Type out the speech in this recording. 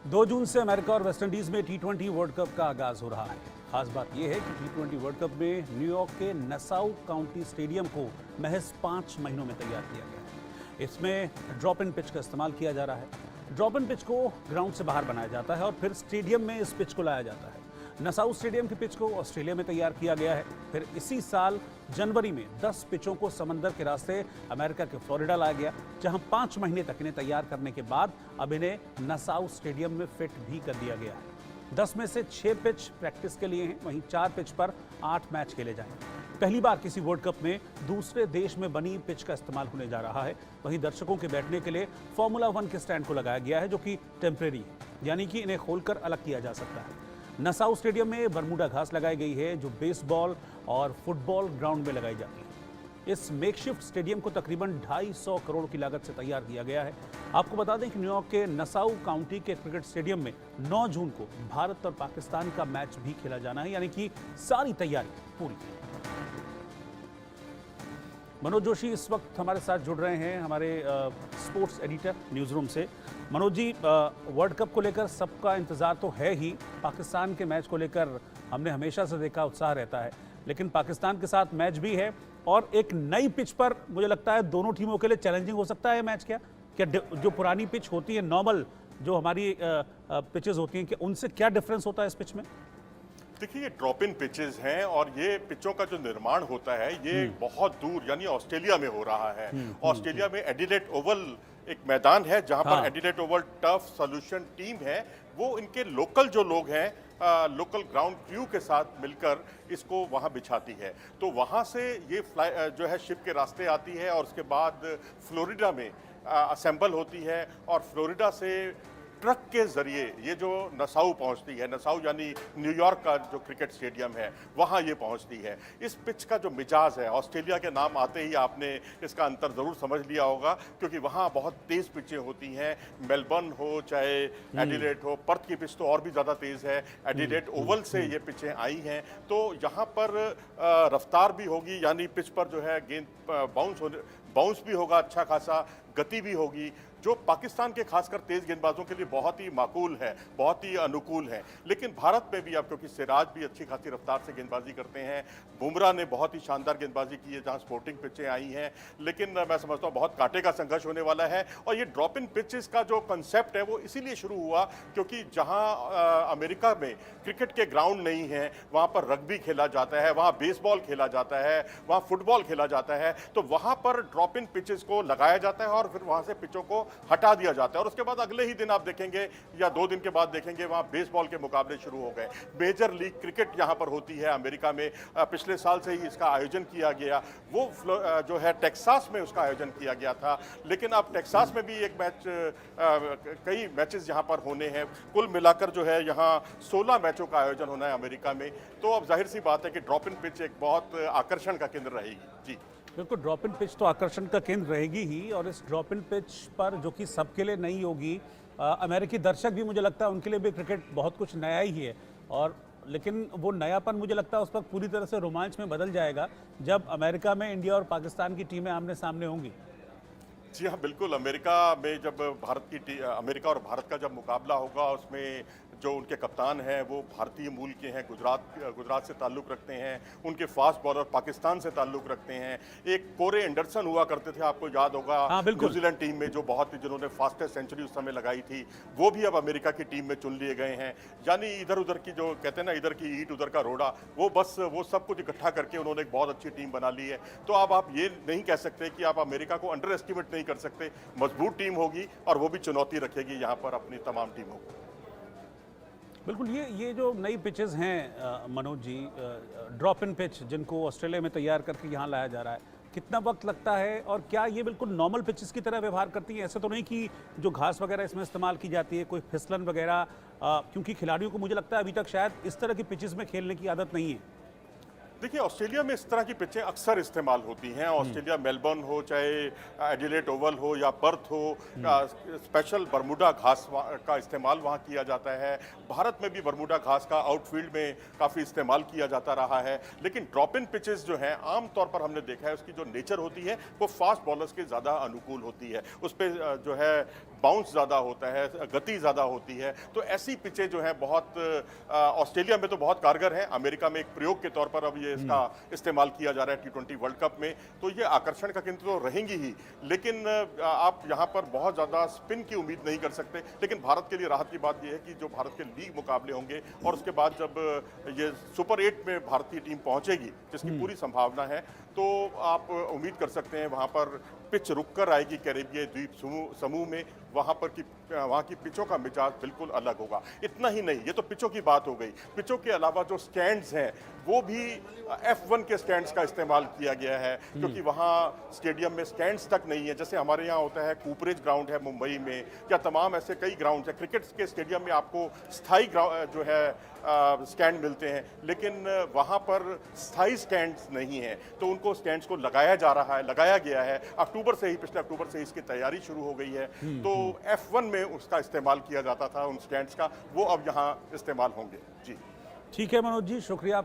2 जून से अमेरिका और वेस्टइंडीज में टी20 वर्ल्ड कप का आगाज हो रहा है। खास बात यह है कि टी20 वर्ल्ड कप में न्यूयॉर्क के नसाउ काउंटी स्टेडियम को महज 5 महीनों में तैयार किया गया है। इसमें ड्रॉप इन पिच का इस्तेमाल किया जा रहा है। ड्रॉप इन पिच को ग्राउंड से बाहर बनाया जाता है और फिर स्टेडियम में इस पिच को लाया जाता है। नसाउ स्टेडियम की पिच को ऑस्ट्रेलिया में तैयार किया गया है। फिर इसी साल जनवरी में 10 पिचों को समंदर के रास्ते अमेरिका के फ्लोरिडा लाया गया, जहां 5 महीने तक इन्हें तैयार करने के बाद अब इन्हें नसाउ स्टेडियम में फिट भी कर दिया गया है। 10 में से 6 पिच प्रैक्टिस के लिए हैं, वहीं 4 पिच पर 8 मैच खेले जाएंगे। पहली बार किसी वर्ल्ड कप में दूसरे देश में बनी पिच का इस्तेमाल होने जा रहा है। वहीं दर्शकों के बैठने के लिए फॉर्मूला 1 के स्टैंड को लगाया गया है, जो कि टेम्परेरी है, यानी कि इन्हें खोलकर अलग किया जा सकता है। नसाउ स्टेडियम में बरमूडा घास लगाई गई है, जो बेसबॉल और फुटबॉल ग्राउंड में लगाई जाती है। इस मेकशिफ्ट स्टेडियम को तकरीबन 250 करोड़ की लागत से तैयार किया गया है। आपको बता दें कि न्यूयॉर्क के नसाउ काउंटी के क्रिकेट स्टेडियम में 9 जून को भारत और पाकिस्तान का मैच भी खेला जाना है, यानी कि सारी तैयारी पूरी। मनोज जोशी इस वक्त हमारे साथ जुड़ रहे हैं, हमारे स्पोर्ट्स एडिटर न्यूज़ रूम से। मनोज जी, वर्ल्ड कप को लेकर सबका इंतज़ार तो है ही। पाकिस्तान के मैच को लेकर हमने हमेशा से देखा उत्साह रहता है, लेकिन पाकिस्तान के साथ मैच भी है और एक नई पिच पर मुझे लगता है दोनों टीमों के लिए चैलेंजिंग हो सकता है मैच। क्या जो पुरानी पिच होती है, नॉर्मल जो हमारी पिचेस होती हैं, कि उनसे क्या डिफरेंस होता है इस पिच में? देखिए, ये ड्रॉप इन पिचेस हैं और ये पिचों का जो निर्माण होता है ये बहुत दूर यानी ऑस्ट्रेलिया में हो रहा है। ऑस्ट्रेलिया में एडिलेड ओवल एक मैदान है जहां पर Adelaide Oval tough solution team है, वो इनके लोकल जो लोग हैं लोकल ग्राउंड क्रू के साथ मिलकर इसको वहां बिछाती है। तो वहां से ये फ्लाई जो है शिप के रास्ते आती है और उसके बाद फ्लोरिडा में असेंबल होती है और फ्लोरिडा से ट्रक के जरिए ये जो नसाउ पहुंचती है, नसाउ यानी न्यूयॉर्क का जो क्रिकेट स्टेडियम है, वहां ये पहुंचती है। इस पिच का जो मिजाज है, ऑस्ट्रेलिया के नाम आते ही आपने इसका अंतर ज़रूर समझ लिया होगा, क्योंकि वहां बहुत तेज़ पिचें होती हैं। मेलबर्न हो चाहे एडिलेड हो, पर्थ की पिच तो और भी ज़्यादा तेज़ है। एडिलेड ओवल से ये पिचें आई हैं, तो यहाँ पर रफ्तार भी होगी, यानी पिच पर जो है गेंद बाउंस भी होगा, अच्छा खासा गति भी होगी, जो पाकिस्तान के खासकर तेज गेंदबाजों के लिए बहुत ही माकूल है, बहुत ही अनुकूल है। लेकिन भारत में भी अब, क्योंकि सिराज भी अच्छी खासी रफ्तार से गेंदबाजी करते हैं, बुमराह ने बहुत ही शानदार गेंदबाजी की है जहां स्पोर्टिंग पिचें आई हैं, लेकिन मैं समझता हूं बहुत कांटे का संघर्ष होने वाला है। और ये ड्रॉप इन पिचेस का जो कंसेप्ट है वो इसीलिए शुरू हुआ क्योंकि जहां अमेरिका में क्रिकेट के ग्राउंड नहीं है, वहां पर रग्बी खेला जाता है, वहां बेसबॉल खेला जाता है, वहां फुटबॉल खेला जाता है, तो वहां पर ड्रॉप इन पिचेस को लगाया जाता है और फिर वहां से पिचों को हटा दिया जाता है। और उसके बाद अगले ही दिन आप देखेंगे या 2 दिन के बाद देखेंगे वहां बेसबॉल के मुकाबले शुरू हो गए। मेजर लीग क्रिकेट यहां पर होती है अमेरिका में, पिछले साल से ही इसका आयोजन किया गया। वो जो है टेक्सास में उसका आयोजन किया गया था, लेकिन अब टेक्सास में भी एक मैच कई मैचेस यहां पर होने हैं। कुल मिलाकर जो है यहां 16 मैचों का आयोजन होना है अमेरिका में। तो अब जाहिर सी बात है कि ड्रॉप इन पिच एक बहुत आकर्षण का केंद्र रहेगी। जी बिल्कुल, ड्रॉप इन पिच तो आकर्षण का केंद्र रहेगी ही, और इस ड्रॉप इन पिच पर जो कि सबके लिए नई होगी, अमेरिकी दर्शक भी मुझे लगता है उनके लिए भी क्रिकेट बहुत कुछ नया ही है। और लेकिन वो नयापन मुझे लगता है उस वक्त पूरी तरह से रोमांच में बदल जाएगा जब अमेरिका में इंडिया और पाकिस्तान की टीमें आमने सामने होंगी। जी हाँ, बिल्कुल। अमेरिका में जब अमेरिका और भारत का जब मुकाबला होगा, उसमें जो उनके कप्तान हैं वो भारतीय मूल के हैं, गुजरात से ताल्लुक़ रखते हैं। उनके फास्ट बॉलर पाकिस्तान से ताल्लुक़ रखते हैं। एक कोरे एंडरसन हुआ करते थे, आपको याद होगा, न्यूजीलैंड टीम में जो बहुत ही जिन्होंने फास्टेस्ट सेंचुरी उस समय लगाई थी, वो भी अब अमेरिका की टीम में चुन लिए गए हैं। यानी इधर उधर की जो कहते हैं ना, इधर की ईंट उधर का रोड़ा, वो सब कुछ इकट्ठा करके उन्होंने एक बहुत अच्छी टीम बना ली है। तो अब आप ये नहीं कह सकते कि आप अमेरिका को अंडर एस्टिमेट नहीं कर सकते। मजबूत टीम होगी और वो भी चुनौती रखेगी यहाँ पर अपनी तमाम टीमों को। बिल्कुल, ये जो नई पिचेस हैं Manoj ji, drop in pitch जिनको ऑस्ट्रेलिया में तैयार करके यहाँ लाया जा रहा है, कितना वक्त लगता है और क्या ये बिल्कुल नॉर्मल पिचेस की तरह व्यवहार करती है? ऐसा तो नहीं कि जो घास वगैरह इसमें इस्तेमाल की जाती है, कोई फिसलन वगैरह, क्योंकि खिलाड़ियों को मुझे लगता है अभी तक शायद इस तरह की पिचेस में खेलने की आदत नहीं है। देखिए, ऑस्ट्रेलिया में इस तरह की पिचें अक्सर इस्तेमाल होती हैं। ऑस्ट्रेलिया मेलबर्न हो चाहे एडिलेड ओवल हो या पर्थ हो, स्पेशल बरमूडा घास का इस्तेमाल वहाँ किया जाता है। भारत में भी बरमूडा घास का आउटफील्ड में काफ़ी इस्तेमाल किया जाता रहा है। लेकिन ड्रॉप इन पिचेस जो हैं, आम तौर पर हमने देखा है उसकी जो नेचर होती है वो फास्ट बॉलर्स के ज़्यादा अनुकूल होती है। उस पर जो है बाउंस ज़्यादा होता है, गति ज़्यादा होती है। तो ऐसी पिचें जो हैं बहुत ऑस्ट्रेलिया में तो बहुत कारगर हैं, अमेरिका में एक प्रयोग के तौर पर अब ये इसका इस्तेमाल किया जा रहा है T20 वर्ल्ड कप में, तो ये आकर्षण का केंद्र तो रहेंगी ही, लेकिन आप यहाँ पर बहुत ज़्यादा स्पिन की उम्मीद नहीं कर सकते। लेकिन भारत के लिए राहत की बात यह है कि जो भारत के लीग मुकाबले होंगे और उसके बाद जब ये सुपर 8 में भारतीय टीम पहुंचेगी, जिसकी पूरी संभावना है, तो आप उम्मीद कर सकते हैं वहां पर पिच रुककर आएगी कैरेबियन द्वीप समूह में, वहां की पिचों का मिजाज बिल्कुल अलग होगा। इतना ही नहीं, ये तो पिचों की बात हो गई, पिचों के अलावा जो स्टैंड्स हैं वो भी F1 के स्टैंड्स का इस्तेमाल किया गया है, क्योंकि वहाँ स्टेडियम में स्टैंड्स तक नहीं है। जैसे हमारे यहाँ होता है कूपरेज ग्राउंड है मुंबई में, या तमाम ऐसे कई ग्राउंड है। क्रिकेट के स्टेडियम में आपको स्थायी जो है स्टैंड मिलते हैं, लेकिन वहाँ पर स्थायी स्टैंड्स नहीं हैं, तो उनको स्टैंड्स को लगाया गया है। पिछले अक्टूबर से ही इसकी तैयारी शुरू हो गई है। तो F1 में उसका इस्तेमाल किया जाता था, उन स्टैंड्स का, वो अब यहाँ इस्तेमाल होंगे। जी ठीक है मनोज जी, शुक्रिया।